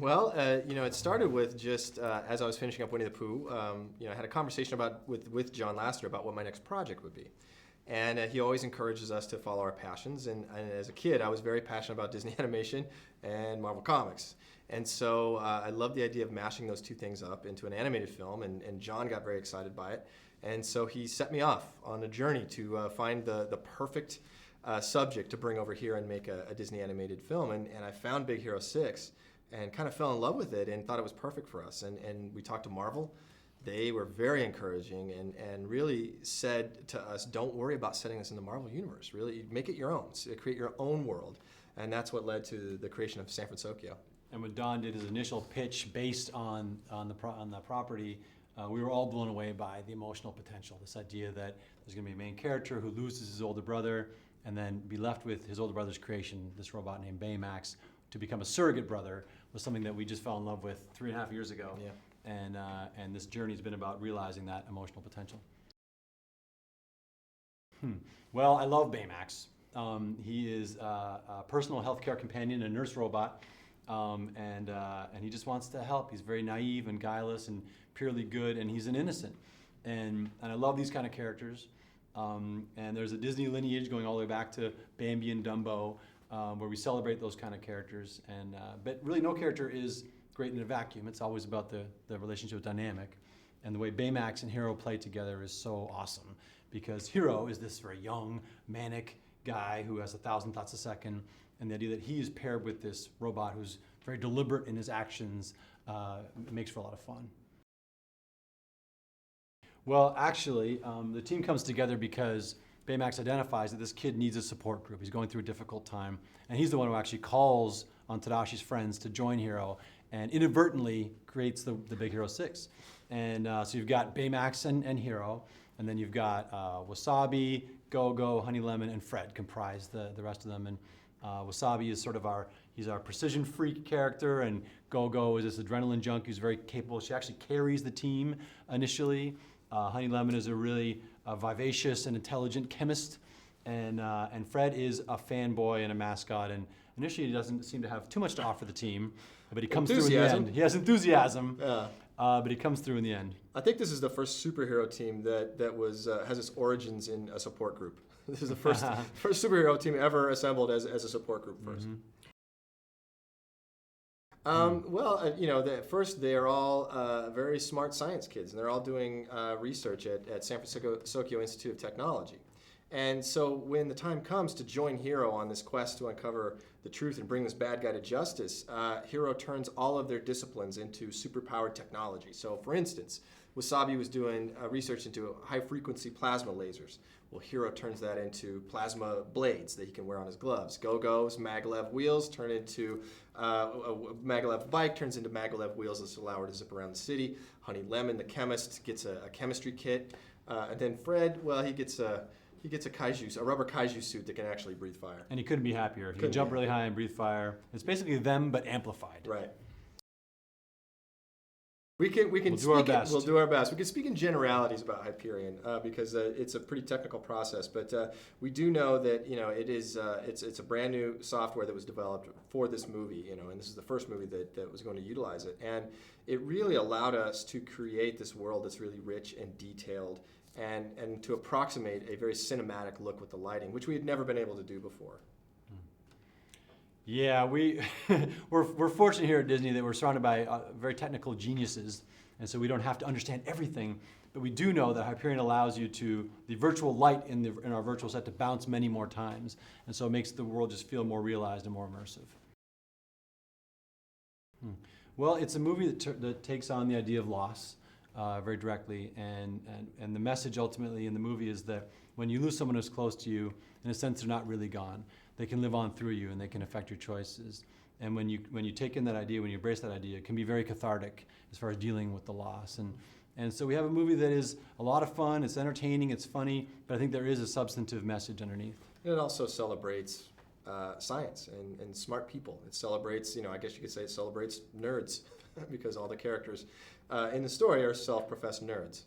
Well, it started with just as I was finishing up Winnie the Pooh, I had a conversation with John Lasseter about what my next project would be. And he always encourages us to follow our passions. And as a kid, I was very passionate about Disney animation and Marvel Comics. And so I loved the idea of mashing those two things up into an animated film, and John got very excited by it. And so he set me off on a journey to find the perfect subject to bring over here and make a Disney animated film. And I found Big Hero 6 and kind of fell in love with it and thought it was perfect for us. And we talked to Marvel. They were very encouraging and really said to us, don't worry about setting this in the Marvel universe. Really, make it your own. Create your own world. And that's what led to the creation of San Francisco. And when Don did his initial pitch based on the property, we were all blown away by the emotional potential. This idea that there's going to be a main character who loses his older brother and then be left with his older brother's creation, this robot named Baymax, to become a surrogate brother, was something that we just fell in love with 3.5 years ago. Yeah. And this journey's been about realizing that emotional potential. Well, I love Baymax. He is a personal healthcare companion, a nurse robot, and he just wants to help. He's very naive and guileless and purely good, and he's an innocent. And I love these kind of characters. And there's a Disney lineage going all the way back to Bambi and Dumbo, where we celebrate those kind of characters. But really, no character is great in a vacuum. It's always about the relationship dynamic. And the way Baymax and Hero play together is so awesome, because Hero is this very young, manic guy who has 1,000 thoughts a second, and the idea that he is paired with this robot who's very deliberate in his actions makes for a lot of fun. Well, actually, the team comes together because Baymax identifies that this kid needs a support group. He's going through a difficult time, and he's the one who actually calls on Tadashi's friends to join Hero and inadvertently creates the Big Hero 6. And so you've got Baymax and Hero, and then you've got Wasabi, Go-Go, Honey Lemon, and Fred comprise the rest of them. And Wasabi is sort of he's our precision freak character, and Go-Go is this adrenaline junkie who's very capable. She actually carries the team initially. Honey Lemon is a really vivacious and intelligent chemist, and Fred is a fanboy and a mascot, and initially he doesn't seem to have too much to offer the team, but he comes through in the end. He has enthusiasm, but he comes through in the end. I think this is the first superhero team that has its origins in a support group. This is the first superhero team ever assembled as a support group first. Mm-hmm. First they are all very smart science kids, and they're all doing research at San Francisco Institute of Technology. And so when the time comes to join Hero on this quest to uncover the truth and bring this bad guy to justice, Hero turns all of their disciplines into superpowered technology. So for instance, Wasabi was doing research into high-frequency plasma lasers. Well, Hero turns that into plasma blades that he can wear on his gloves. Go-Go's maglev wheels turn into a maglev bike turns into maglev wheels that allow her to zip around the city. Honey Lemon, the chemist, gets a chemistry kit, and then Fred, well, he gets a rubber kaiju suit that can actually breathe fire. And he couldn't be happier. He can jump really high and breathe fire. It's basically them, but amplified. Right. We'll do our best. We can speak in generalities about Hyperion because it's a pretty technical process, but we do know that it's a brand new software that was developed for this movie, and this is the first movie that was going to utilize it, and it really allowed us to create this world that's really rich and detailed, and to approximate a very cinematic look with the lighting, which we had never been able to do before. Yeah, we're fortunate here at Disney that we're surrounded by very technical geniuses, and so we don't have to understand everything. But we do know that Hyperion allows you the virtual light in our virtual set to bounce many more times, and so it makes the world just feel more realized and more immersive. Well, it's a movie that takes on the idea of loss very directly, and the message ultimately in the movie is that when you lose someone who's close to you, in a sense, they're not really gone. They can live on through you, and they can affect your choices. And when you take in that idea, when you embrace that idea, it can be very cathartic as far as dealing with the loss. And so we have a movie that is a lot of fun, it's entertaining, it's funny, but I think there is a substantive message underneath. And it also celebrates science and smart people. It celebrates, I guess you could say it celebrates nerds because all the characters in the story are self-professed nerds.